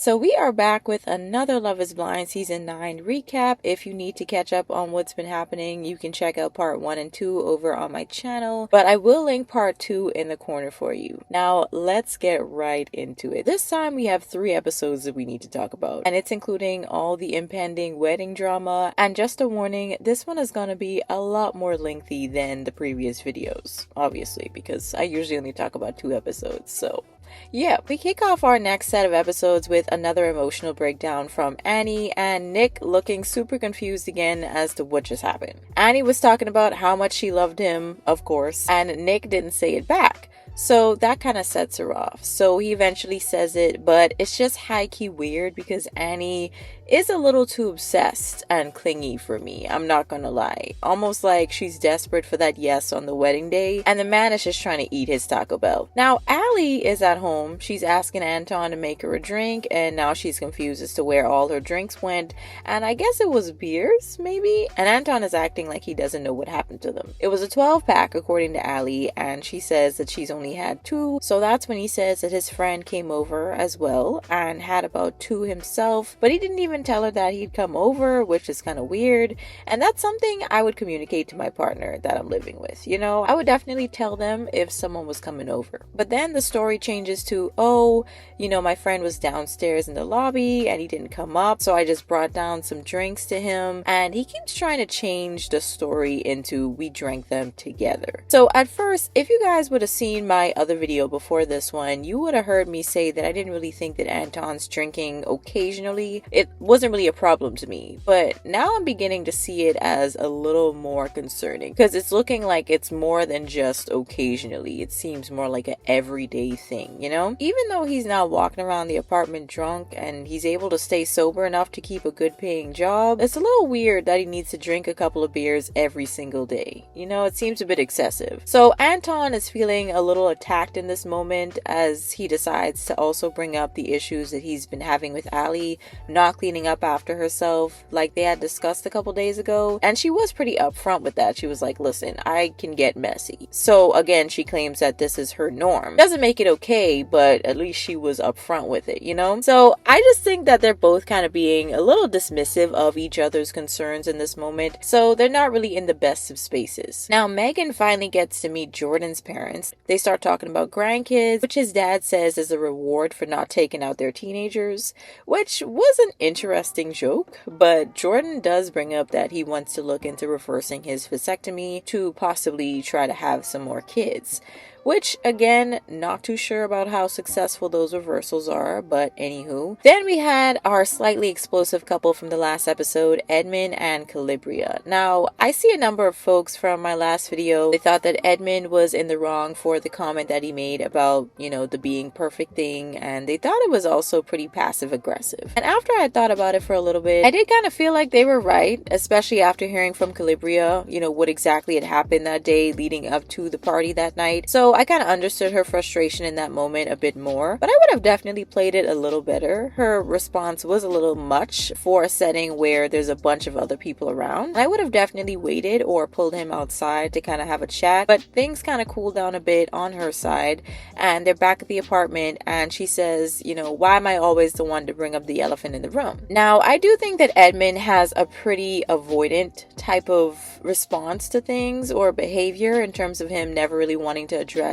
So we are back with another Love is Blind Season 9 recap. If you need to catch up on what's been happening, you can check out part 1 and 2 over on my channel, but I will link part 2 in the corner for you. Now let's get right into it. This time we have 3 episodes that we need to talk about, and it's including all the impending wedding drama, and just a warning, this one is going to be a lot more lengthy than the previous videos, obviously, because I usually only talk about 2 episodes, so yeah, we kick off our next set of episodes with another emotional breakdown from Annie and Nick looking super confused again as to what just happened. Annie was talking about how much she loved him, of course, and Nick didn't say it back. So that kind of sets her off. So he eventually says it, but it's just high-key weird because Annie is a little too obsessed and clingy for me. I'm not gonna lie. Almost like she's desperate for that yes on the wedding day, and the man is just trying to eat his Taco Bell. Now, Allie is at home. She's asking Anton to make her a drink, and now she's confused as to where all her drinks went, and I guess it was beers, maybe? And Anton is acting like he doesn't know what happened to them. It was a 12-pack, according to Allie, and she says that she's only had 2, so that's when he says that his friend came over as well and had about 2 himself, but he didn't even tell her that he'd come over, which is kind of weird, and that's something I would communicate to my partner that I'm living with. You know, I would definitely tell them if someone was coming over. But then the story changes to, oh, you know, my friend was downstairs in the lobby and he didn't come up, so I just brought down some drinks to him, and he keeps trying to change the story into we drank them together. So at first, if you guys would have seen my other video before this one, you would have heard me say that I didn't really think that Anton's drinking occasionally, it wasn't really a problem to me, but now I'm beginning to see it as a little more concerning because it's looking like it's more than just occasionally. It seems more like an everyday thing, you know? Even though he's now walking around the apartment drunk and he's able to stay sober enough to keep a good paying job, it's a little weird that he needs to drink a couple of beers every single day. You know, it seems a bit excessive. So Anton is feeling a little attacked in this moment as he decides to also bring up the issues that he's been having with Allie not cleaning up after herself like they had discussed a couple days ago, and she was pretty upfront with that. She was like, listen, I can get messy. So again, she claims that this is her norm. Doesn't make it okay, but at least she was upfront with it, you know? So I just think that they're both kind of being a little dismissive of each other's concerns in this moment, so they're not really in the best of spaces. Now Megan finally gets to meet Jordan's parents. They start talking about grandkids, which his dad says is a reward for not taking out their teenagers, which was an interesting joke, but Jordan does bring up that he wants to look into reversing his vasectomy to possibly try to have some more kids. Which, again, not too sure about how successful those reversals are, but anywho. Then we had our slightly explosive couple from the last episode, Edmund and Calibria. Now, I see a number of folks from my last video, they thought that Edmund was in the wrong for the comment that he made about, you know, the being perfect thing, and they thought it was also pretty passive aggressive. And after I had thought about it for a little bit, I did kind of feel like they were right, especially after hearing from Calibria, you know, what exactly had happened that day leading up to the party that night. So I kind of understood her frustration in that moment a bit more, but I would have definitely played it a little better. Her response was a little much for a setting where there's a bunch of other people around. I would have definitely waited or pulled him outside to kind of have a chat, but things kind of cooled down a bit on her side, and they're back at the apartment, and she says, you know, why am I always the one to bring up the elephant in the room? Now, I do think that Edmund has a pretty avoidant type of response to things or behavior in terms of him never really wanting to address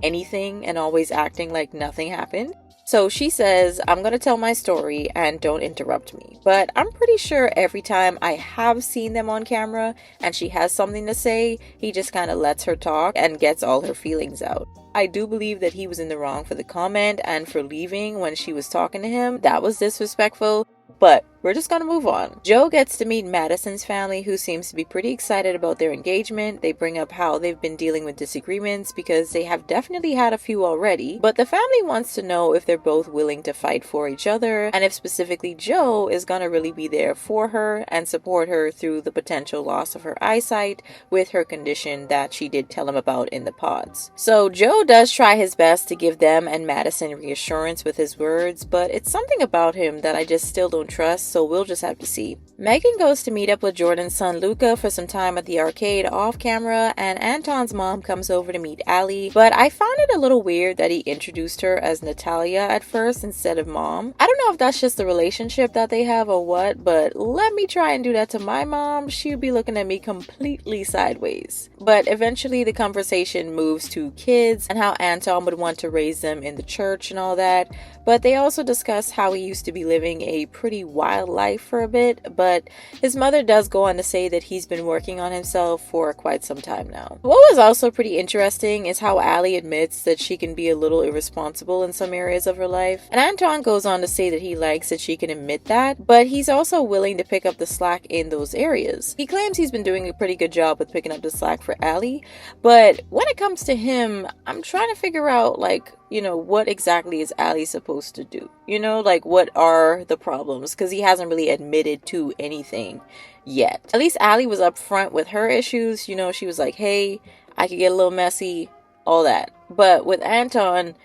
anything and always acting like nothing happened. So she says, I'm going to tell my story and don't interrupt me. But I'm pretty sure every time I have seen them on camera and she has something to say, he just kind of lets her talk and gets all her feelings out. I do believe that he was in the wrong for the comment and for leaving when she was talking to him. That was disrespectful. But we're just gonna move on. Joe gets to meet Madison's family, who seems to be pretty excited about their engagement. They bring up how they've been dealing with disagreements because they have definitely had a few already, but the family wants to know if they're both willing to fight for each other and if specifically Joe is gonna really be there for her and support her through the potential loss of her eyesight with her condition that she did tell him about in the pods. So Joe does try his best to give them and Madison reassurance with his words, but it's something about him that I just still don't trust. so we'll just have to see. Megan goes to meet up with Jordan's son Luca for some time at the arcade off camera, and Anton's mom comes over to meet Allie, but I found it a little weird that he introduced her as Natalia at first instead of mom. I don't know if that's just the relationship that they have or what, but let me try and do that to my mom, she'd be looking at me completely sideways. But eventually the conversation moves to kids and how Anton would want to raise them in the church and all that, but they also discuss how he used to be living a pretty wild life for a bit, but his mother does go on to say that he's been working on himself for quite some time now. What was also pretty interesting is how Allie admits that she can be a little irresponsible in some areas of her life, and Anton goes on to say that he likes that she can admit that, but he's also willing to pick up the slack in those areas. He claims he's been doing a pretty good job with picking up the slack for Allie, but when it comes to him, I'm trying to figure out, like, what exactly is Allie supposed to do? Like, what are the problems? Because he hasn't really admitted to anything yet. At least Allie was upfront with her issues. She was like, hey, I could get a little messy, all that. But with Anton,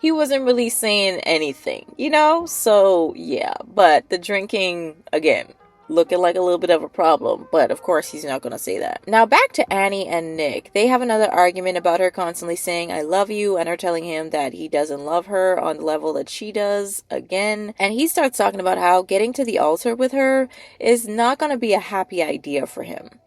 he wasn't really saying anything, So, yeah. But the drinking, again, looking like a little bit of a problem, but of course he's not going to say that. Now back to Annie and Nick. They have another argument about her constantly saying I love you, and her telling him that he doesn't love her on the level that she does again, and he starts talking about how getting to the altar with her is not going to be a happy idea for him.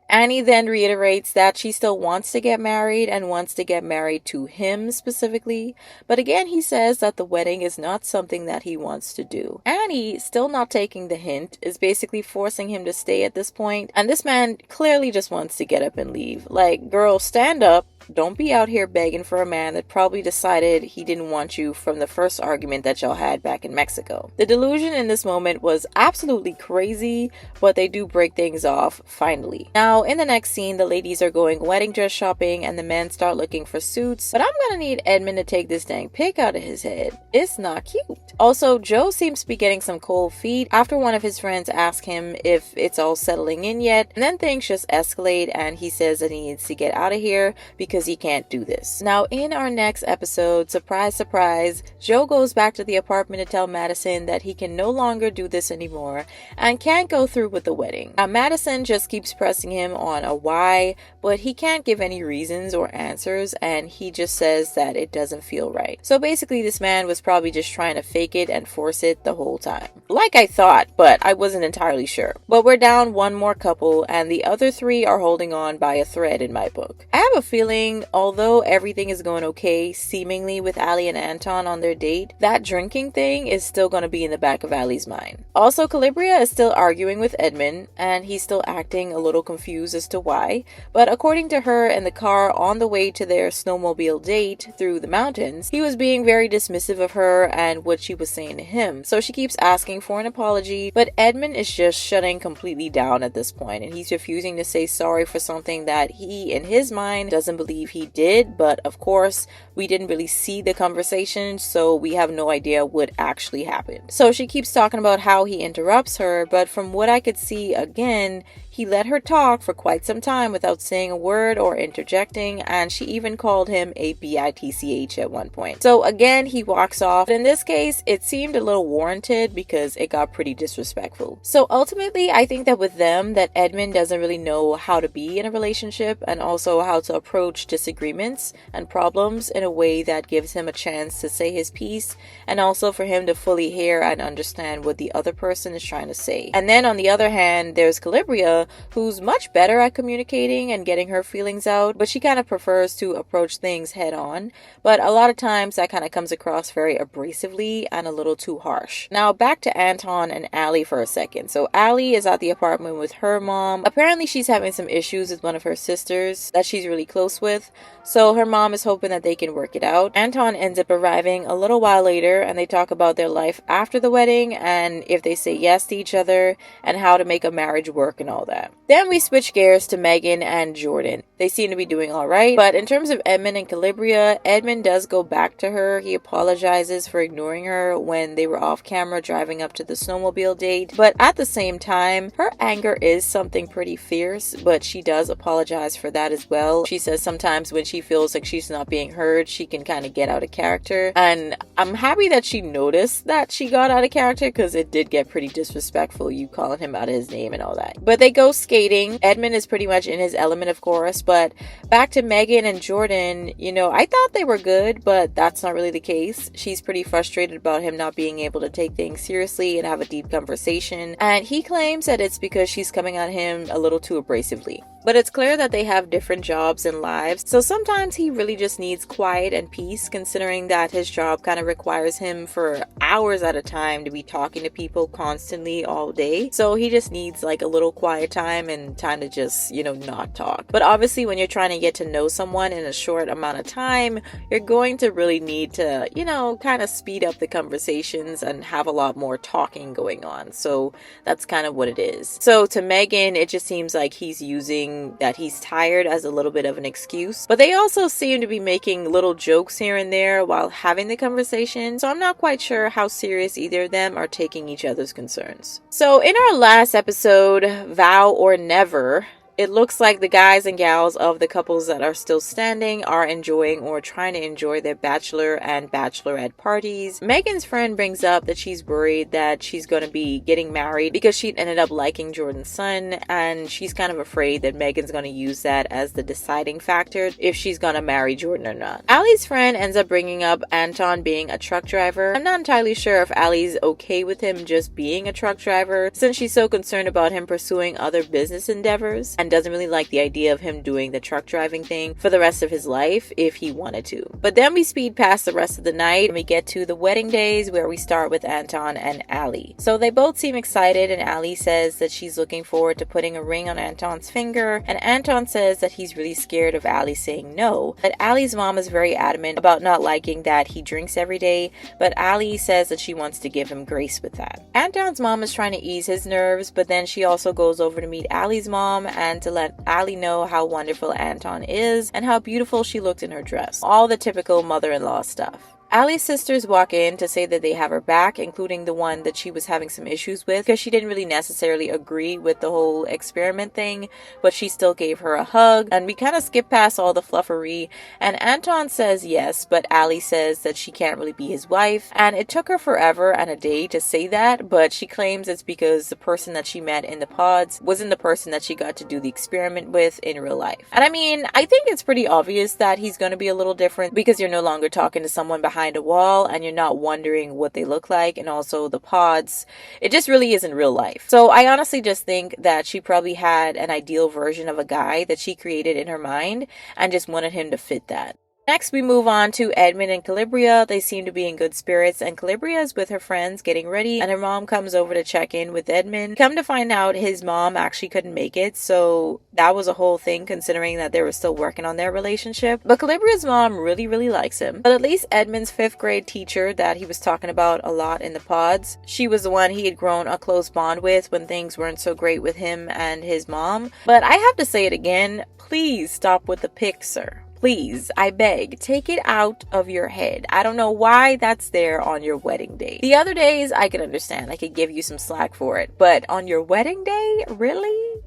Annie then reiterates that she still wants to get married and wants to get married to him specifically, but again he says that the wedding is not something that he wants to do. Annie, still not taking the hint, is basically forcing him to stay at this point, and this man clearly just wants to get up and leave. Like, girl, stand up. Don't be out here begging for a man that probably decided he didn't want you from the first argument that y'all had back in Mexico. The delusion in this moment was absolutely crazy, but they do break things off finally. Now, in the next scene, the ladies are going wedding dress shopping and the men start looking for suits, but I'm gonna need Edmund to take this dang pic out of his head. It's not cute. Also, Joe seems to be getting some cold feet after one of his friends asks him if it's all settling in yet, and then things just escalate and he says that he needs to get out of here because he can't do this. Now, in our next episode, surprise, surprise, Joe goes back to the apartment to tell Madison that he can no longer do this anymore and can't go through with the wedding. Now, Madison just keeps pressing him on a why, but he can't give any reasons or answers, and he just says that it doesn't feel right. So basically, this man was probably just trying to fake it and force it the whole time. Like I thought, but I wasn't entirely sure. But we're down one more couple, and the other three are holding on by a thread in my book. I have a feeling, although everything is going okay, seemingly with Allie and Anton on their date, that drinking thing is still going to be in the back of Allie's mind. Also, Calibria is still arguing with Edmund, and he's still acting a little confused as to why, but according to her, in the car on the way to their snowmobile date through the mountains, he was being very dismissive of her and what she was saying to him. So she keeps asking for an apology, but Edmund is just shutting completely down at this point, and he's refusing to say sorry for something that he, in his mind, doesn't believe he did. But of course, we didn't really see the conversation, so we have no idea what actually happened. So she keeps talking about how he interrupts her, but from what I could see, again, he let her talk for quite some time without saying a word or interjecting, and she even called him a bitch at one point. So again, he walks off. But in this case, it seemed a little warranted because it got pretty disrespectful. So ultimately, I think that with them, that Edmund doesn't really know how to be in a relationship and also how to approach disagreements and problems in a way that gives him a chance to say his piece, and also for him to fully hear and understand what the other person is trying to say. And then on the other hand, there's Calibria, who's much better at communicating and getting her feelings out, but she kind of prefers to approach things head on. But a lot of times that kind of comes across very abrasively and a little too harsh. Now back to Anton and Allie for a second. So Allie is at the apartment with her mom. Apparently she's having some issues with one of her sisters that she's really close with, so her mom is hoping that they can work it out. Anton ends up arriving a little while later, and they talk about their life after the wedding and if they say yes to each other and how to make a marriage work and all that. Then we switch gears to Megan and Jordan. They seem to be doing alright, but in terms of Edmund and Calibria, Edmund does go back to her. He apologizes for ignoring her when they were off camera driving up to the snowmobile date, but at the same time, her anger is something pretty fierce, but she does apologize for that as well. She says sometimes when she feels like she's not being heard, she can kind of get out of character. And I'm happy that she noticed that she got out of character, because it did get pretty disrespectful, you calling him out of his name and all that. But they go skating. Edmund is pretty much in his element, of course. But back to Megan and Jordan, you know, I thought they were good, but that's not really the case. She's pretty frustrated about him not being able to take things seriously and have a deep conversation. And he claims that it's because she's coming at him a little too abrasively. But it's clear that they have different jobs and lives, so sometimes he really just needs quiet and peace, considering that his job kind of requires him for hours at a time to be talking to people constantly all day. So he just needs like a little quiet time and time to just, you know, not talk. But obviously when you're trying to get to know someone in a short amount of time, you're going to really need to, you know, kind of speed up the conversations and have a lot more talking going on. So that's kind of what it is. So to Megan, it just seems like he's using that he's tired as a little bit of an excuse, but they also seem to be making little jokes here and there while having the conversation, so I'm not quite sure how serious either of them are taking each other's concerns. So in our last episode, Vow or Never, it looks like the guys and gals of the couples that are still standing are enjoying or trying to enjoy their bachelor and bachelorette parties. Megan's friend brings up that she's worried that she's going to be getting married because she ended up liking Jordan's son, and she's kind of afraid that Megan's going to use that as the deciding factor if she's going to marry Jordan or not. Allie's friend ends up bringing up Anton being a truck driver. I'm not entirely sure if Allie's okay with him just being a truck driver, since she's so concerned about him pursuing other business endeavors and doesn't really like the idea of him doing the truck driving thing for the rest of his life if he wanted to. But then we speed past the rest of the night and we get to the wedding days, where we start with Anton and Allie. So they both seem excited, and Allie says that she's looking forward to putting a ring on Anton's finger, and Anton says that he's really scared of Allie saying no. But Allie's mom is very adamant about not liking that he drinks every day, but Allie says that she wants to give him grace with that. Anton's mom is trying to ease his nerves, but then she also goes over to meet Allie's mom and to let Allie know how wonderful Anton is and how beautiful she looked in her dress. All the typical mother-in-law stuff. Allie's sisters walk in to say that they have her back, including the one that she was having some issues with because she didn't really necessarily agree with the whole experiment thing, but she still gave her a hug, and we kind of skip past all the fluffery, and Anton says yes, but Allie says that she can't really be his wife, and it took her forever and a day to say that, but she claims it's because the person that she met in the pods wasn't the person that she got to do the experiment with in real life. And I mean, I think it's pretty obvious that he's going to be a little different because you're no longer talking to someone behind a wall and you're not wondering what they look like, and also the pods, it just really isn't real life. So I honestly just think that she probably had an ideal version of a guy that she created in her mind and just wanted him to fit that. Next, we move on to Edmund and Calibria. They seem to be in good spirits, and Calibria is with her friends getting ready, and her mom comes over to check in with Edmund. Come to find out, his mom actually couldn't make it, so that was a whole thing considering that they were still working on their relationship. But Calibria's mom really, really likes him. But at least Edmund's 5th grade teacher that he was talking about a lot in the pods, she was the one he had grown a close bond with when things weren't so great with him and his mom. But I have to say it again, please stop with the pics, sir. Please, I beg, take it out of your head. I don't know why that's there on your wedding day. The other days, I could understand. I could give you some slack for it. But on your wedding day? Really?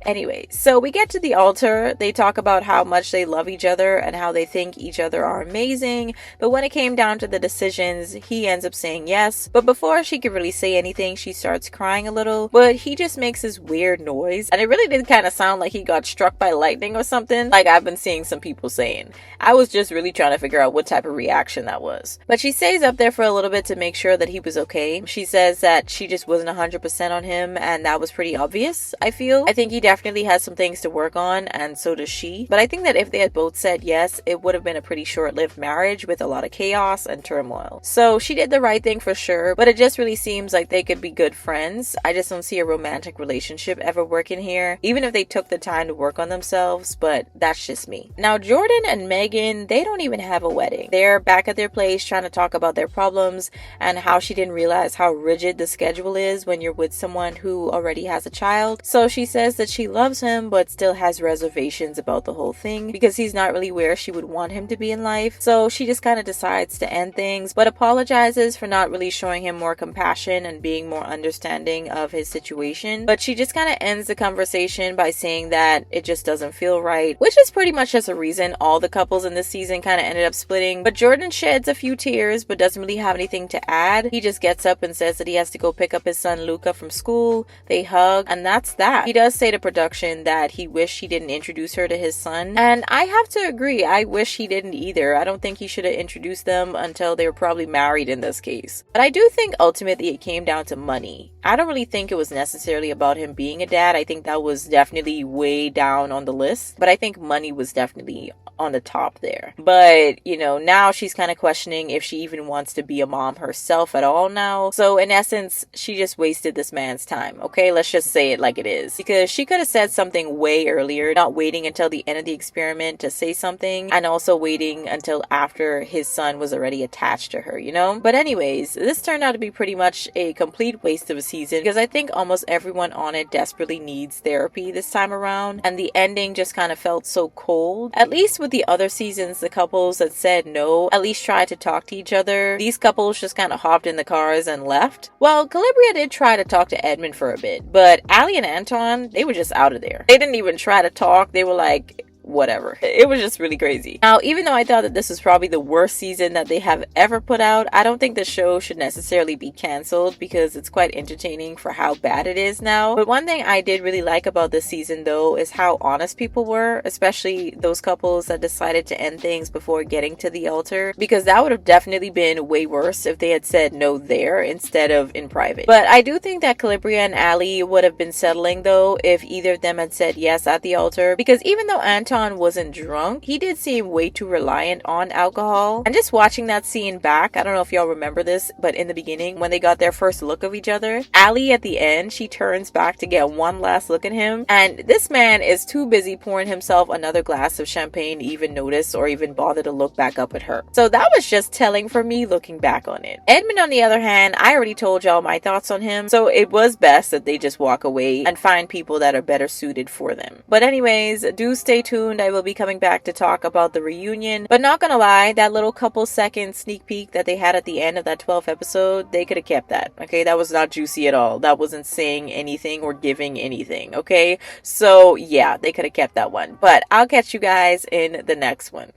Anyway, so we get to the altar. They talk about how much they love each other and how they think each other are amazing. But when it came down to the decisions, he ends up saying yes. But before she could really say anything, she starts crying a little. But he just makes this weird noise. And it really did kind of sound like he got struck by lightning or something, like I've been seeing some people saying. I was just really trying to figure out what type of reaction that was. But she stays up there for a little bit to make sure that he was okay. She says that she just wasn't 100% on him, and that was pretty obvious, I feel. I think he definitely has some things to work on, and so does she. But I think that if they had both said yes, it would have been a pretty short-lived marriage with a lot of chaos and turmoil. So she did the right thing for sure, but it just really seems like they could be good friends. I just don't see a romantic relationship ever working here, even if they took the time to work on themselves, but that's just me. Now, Jordan and Megan, they don't even have a wedding. They're back at their place trying to talk about their problems and how she didn't realize how rigid the schedule is when you're with someone who already has a child. So she says that she she loves him, but still has reservations about the whole thing because he's not really where she would want him to be in life. So she just kind of decides to end things, but apologizes for not really showing him more compassion and being more understanding of his situation. But she just kind of ends the conversation by saying that it just doesn't feel right, which is pretty much just a reason all the couples in this season kind of ended up splitting. But Jordan sheds a few tears, but doesn't really have anything to add. He just gets up and says that he has to go pick up his son Luca from school. They hug, and that's that. He does say to production that he wished he didn't introduce her to his son, and I have to agree. I wish he didn't either. I don't think he should have introduced them until they were probably married in this case. But I do think ultimately it came down to money. I don't really think it was necessarily about him being a dad. I think that was definitely way down on the list, but I think money was definitely on the top there. But, you know, now she's kind of questioning if she even wants to be a mom herself at all now. So in essence, she just wasted this man's time. Okay, let's just say it like it is, because she could have said something way earlier, not waiting until the end of the experiment to say something, and also waiting until after his son was already attached to her, you know? But anyways, this turned out to be pretty much a complete waste of a season, because I think almost everyone on it desperately needs therapy this time around, and the ending just kind of felt so cold. At least with the other seasons, the couples that said no at least tried to talk to each other. These couples just kind of hopped in the cars and left. Well, Calibria did try to talk to Edmund for a bit, but Ali and Anton, they were just out of there. They didn't even try to talk. They were like, whatever. It was just really crazy. Now, even though I thought that this was probably the worst season that they have ever put out, I don't think the show should necessarily be canceled because it's quite entertaining for how bad it is now. But one thing I did really like about this season though is how honest people were, especially those couples that decided to end things before getting to the altar, because that would have definitely been way worse if they had said no there instead of in private. But I do think that Calibria and Ali would have been settling though if either of them had said yes at the altar, because even though Anton wasn't drunk, he did seem way too reliant on alcohol. And just watching that scene back, I don't know if y'all remember this, but in the beginning when they got their first look of each other, Ali at the end, she turns back to get one last look at him, and this man is too busy pouring himself another glass of champagne to even notice or even bother to look back up at her. So that was just telling for me looking back on it. Edmund, on the other hand, I already told y'all my thoughts on him, so it was best that they just walk away and find people that are better suited for them. But anyways, do stay tuned. I will be coming back to talk about the reunion, but not gonna lie, that little couple second sneak peek that they had at the end of that 12th episode, they could have kept that. Okay, that was not juicy at all. That wasn't saying anything or giving anything. Okay, so yeah, they could have kept that one. But I'll catch you guys in the next one.